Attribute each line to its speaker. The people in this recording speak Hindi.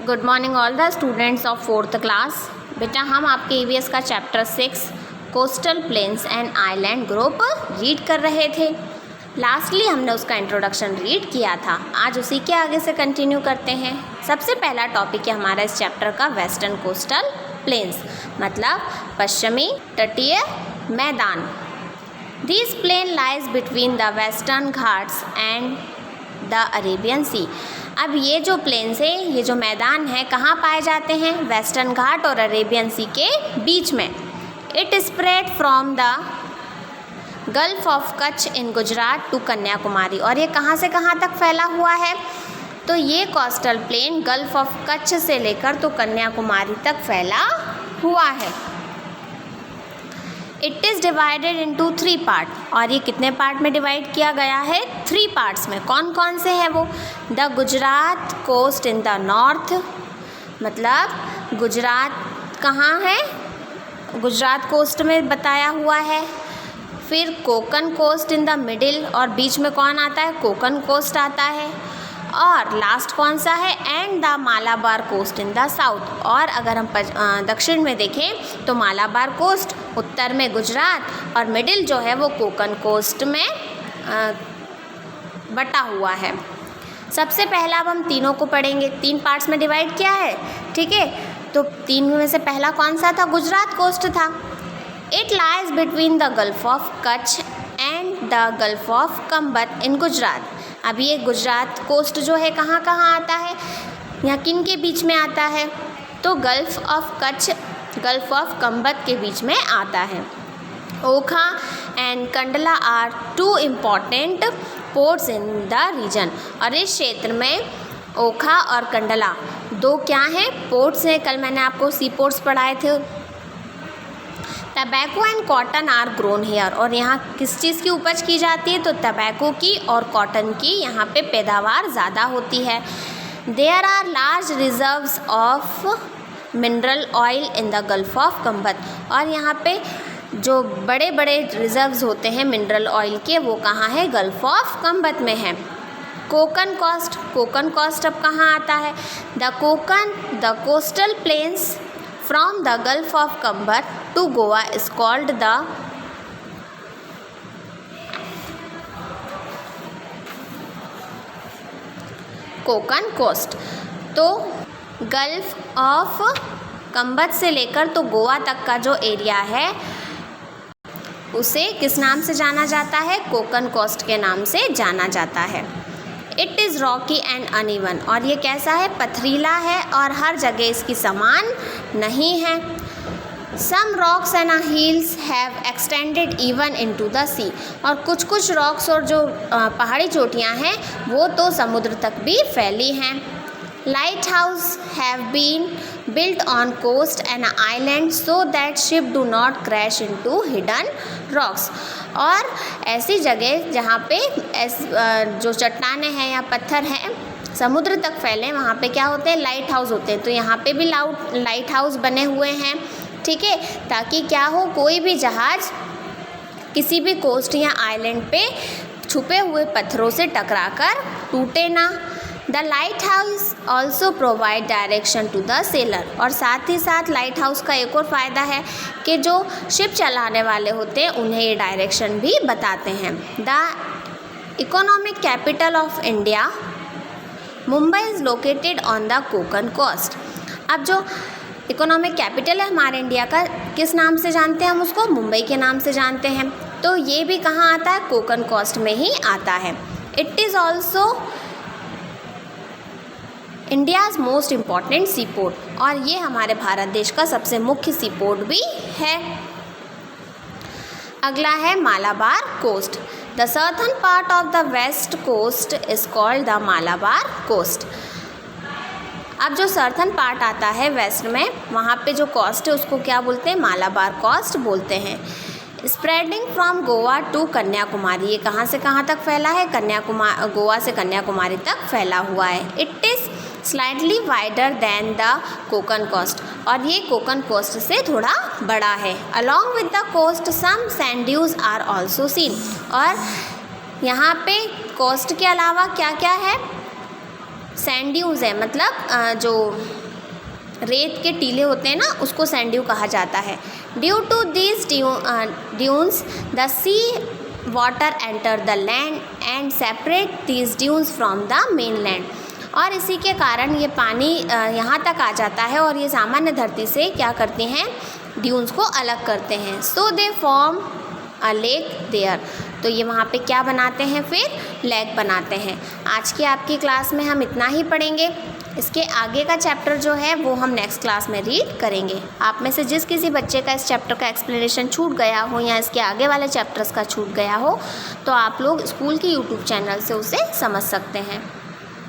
Speaker 1: Good morning all the students of 4th class. बेटा हम आपके ईवीएस का chapter 6 coastal plains and island group read कर रहे थे। लास्टली हमने उसका इंट्रोडक्शन रीड किया था। आज उसी के आगे से कंटिन्यू करते हैं। सबसे पहला टॉपिक है हमारा इस चैप्टर का वेस्टर्न कोस्टल प्लेन्स, मतलब पश्चिमी तटीय मैदान। This plain lies between the Western Ghats and the Arabian Sea. अब ये जो प्लेन्स है, ये जो मैदान है, कहाँ पाए जाते हैं? वेस्टर्न घाट और अरेबियन सी के बीच में। It spread from the gulf of Kutch in Gujarat to Kanyakumari. और ये कहाँ से कहाँ तक फैला हुआ है? तो ये coastal plain gulf of Kutch से लेकर तो कन्याकुमारी तक फैला हुआ है। It is divided into 3 part. और ये कितने पार्ट में डिवाइड किया गया है? 3 पार्ट्स में। कौन कौन से हैं वो? The Gujarat coast in the north, मतलब गुजरात कहाँ है? गुजरात कोस्ट में बताया हुआ है। फिर Konkan coast in the middle, और बीच में कौन आता है? कोकन कोस्ट आता है। और लास्ट कौन सा है? And the Malabar coast in the south. और अगर हम दक्षिण में देखें तो मालाबार कोस्ट, उत्तर में गुजरात, और मिडिल जो है वो कोकन कोस्ट में बटा हुआ है। सबसे पहला अब हम तीनों को पढ़ेंगे। 3 पार्ट्स में डिवाइड किया है, ठीक है। तो 3 में से पहला कौन सा था? गुजरात कोस्ट था। It lies between the gulf of Kutch and the gulf of Khambhat in Gujarat. अब ये गुजरात कोस्ट जो है कहाँ कहाँ आता है, यहाँ किन के बीच में आता है? तो Gulf of Kutch, Gulf of Khambhat के बीच में आता है। Okha and Kandla are 2 important ports in the region. और इस क्षेत्र में ओखा और कंडला 2 क्या हैं? पोर्ट्स हैं। कल मैंने आपको सी पोर्ट्स पढ़ाए थे। Tobacco and cotton are grown here. और यहाँ किस चीज़ की उपज की जाती है? तो टबैको की और कॉटन की यहाँ पे पैदावार ज़्यादा होती है। There are large reserves of mineral oil in the gulf of Khambhat. और यहाँ पे जो बड़े बड़े रिजर्व्स होते हैं मिनरल ऑयल के, वो कहाँ है? गल्फ ऑफ कंबत में है। कोकन कोस्ट, कोकन कोस्ट अब कहाँ आता है? The coastal plains from the gulf of Khambhat to Goa is called the Konkan coast. तो गल्फ ऑफ कंबत से लेकर तो गोवा तक का जो एरिया है उसे किस नाम से जाना जाता है? कोकन कोस्ट के नाम से जाना जाता है। It is Rocky and uneven. और ये कैसा है? पथरीला है और हर जगह इसकी समान नहीं है। Some rocks and hills have extended even into the sea. और कुछ कुछ रॉक्स और जो पहाड़ी चोटियाँ हैं वो तो समुद्र तक भी फैली हैं। Lighthouse have been built on coast and island so that ship do not crash into hidden rocks। और ऐसी जगह जहाँ पे जो चट्टानें हैं या पत्थर हैं समुद्र तक फैले, वहाँ पे क्या होते हैं? लाइट हाउस होते हैं। तो यहाँ पे भी लाइट हाउस बने हुए हैं, ठीक है, ताकि क्या हो, कोई भी जहाज़ किसी भी कोस्ट या आइलैंड पे छुपे हुए पत्थरों से टकराकर टूटे ना। The lighthouse also provide direction to the sailor. और साथ ही साथ लाइट हाउस का एक और फ़ायदा है कि जो शिप चलाने वाले होते हैं उन्हें ये डायरेक्शन भी बताते हैं। The economic capital of India Mumbai is located on the Konkan coast. अब जो इकोनॉमिक कैपिटल है हमारे इंडिया का, किस नाम से जानते हैं हम उसको? मुंबई के नाम से जानते हैं। तो ये भी कहाँ आता है? कोकन कोस्ट में ही आता है। It is also India's most important sea port. और ये हमारे भारत देश का सबसे मुख्य सी पोर्ट भी है। अगला है Malabar coast. The southern part of the west coast is called the Malabar coast. अब जो सर्थन पार्ट आता है वेस्ट में, वहाँ पे जो कोस्ट है उसको क्या बोलते हैं? मालाबार कोस्ट बोलते हैं। Spreading from Goa to Kanyakumari. ये कहाँ से कहाँ तक फैला है? गोवा से कन्याकुमारी तक फैला हुआ है। It is slightly wider than the Konkan coast. और ये कोकन कोस्ट से थोड़ा बड़ा है। Along with the coast some sand dunes are also seen. और यहाँ पे कोस्ट के अलावा क्या क्या है? सैंड ड्यून्स है, मतलब जो रेत के टीले होते हैं ना, उसको सैंड ड्यू कहा जाता है। Due to this dunes the sea water enter the land and separate these dunes from the mainland. और इसी के कारण ये पानी यहाँ तक आ जाता है और ये सामान्य धरती से क्या करते हैं, ड्यून्स को अलग करते हैं। So they form a lake there, तो ये वहाँ पे क्या बनाते हैं, फिर लेक बनाते हैं। आज की आपकी क्लास में हम इतना ही पढ़ेंगे। इसके आगे का चैप्टर जो है वो हम नेक्स्ट क्लास में रीड करेंगे। आप में से जिस किसी बच्चे का इस चैप्टर का एक्सप्लेनेशन छूट गया हो या इसके आगे वाले चैप्टर्स का छूट गया हो, तो आप लोग स्कूल की यूट्यूब चैनल से उसे समझ सकते हैं।